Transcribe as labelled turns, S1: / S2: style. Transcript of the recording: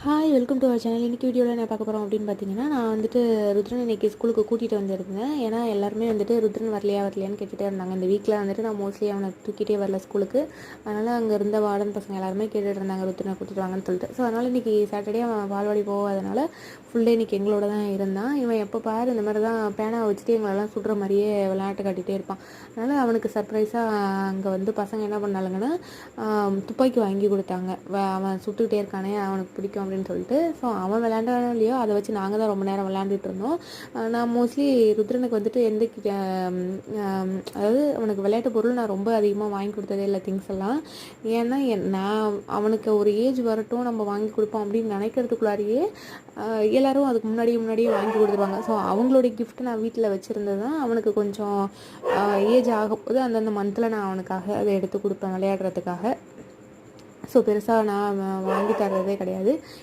S1: Hi welcome to our channel. இன்றைக்கி வீடியோவில் என்ன பார்க்க போகிறோம் அப்படின்னு பார்த்தீங்கன்னா, நான் வந்துட்டு ருத்ரன் இன்றைக்கி ஸ்கூலுக்கு கூட்டிகிட்டு வந்திருந்தேன். ஏன்னா எல்லாருமே வந்துட்டு ருத்ரன் வரலையான்னு கேட்டுகிட்டே இருந்தாங்க. இந்த வீக்கில் வந்துட்டு நான் மோஸ்ட்லி அவனை தூக்கிட்டே வரல ஸ்கூலுக்கு. அதனால் அங்கே இருந்த வார்டன் பசங்க எல்லாருமே கேட்டுகிட்டு இருந்தாங்க ருத்ரனை கூட்டிகிட்டு வாங்கன்னு சொல்லிட்டு. ஸோ அதனால் இன்றைக்கி சாட்டர்டே அவன் பால்வாடி போகாதனால ஃபுல் டே இன்றைக்கி எங்களோட தான் இருந்தான். இவன் எப்போ பாரு இந்த மாதிரி தான் பேனாவை வச்சுட்டு எங்களெல்லாம் சுடுற மாதிரியே விளையாட்டு காட்டிகிட்டே இருப்பான். அதனால் அவனுக்கு சர்ப்ரைஸாக அங்கே வந்து பசங்க என்ன பண்ணாலுங்கன்னா துப்பாக்கி வாங்கி கொடுத்தாங்க. அவன் சுட்டுக்கிட்டே இருக்கானே அவனுக்கு பிடிக்கும் அப்படின்னு சொல்லிட்டு. ஸோ அவன் விளையாண்டானோ இல்லையோ அதை வச்சு நாங்கள் தான் ரொம்ப நேரம் விளையாண்டுட்டு இருந்தோம். நான் மோஸ்ட்லி ருத்ரனுக்கு வந்துட்டு அதாவது அவனுக்கு விளையாட்டு பொருள் நான் ரொம்ப அதிகமாக வாங்கி கொடுத்ததே இல்லை, திங்ஸ் எல்லாம். ஏன்னா நான் அவனுக்கு ஒரு ஏஜ் வரட்டும் நம்ம வாங்கி கொடுப்போம் அப்படின்னு நினைக்கிறதுக்குள்ளாரியே எல்லோரும் அதுக்கு முன்னாடியே வாங்கி கொடுத்துருவாங்க. ஸோ அவங்களுடைய கிஃப்ட் நான் வீட்டில் வச்சுருந்தது தான் அவனுக்கு கொஞ்சம் ஏஜ் ஆகும்போது அந்தந்த மந்தில் நான் அவனுக்காக அதை எடுத்து கொடுப்பேன் விளையாடுறதுக்காக. ஸோ பெருசாக நான் வாங்கி தர்றதே கிடையாது.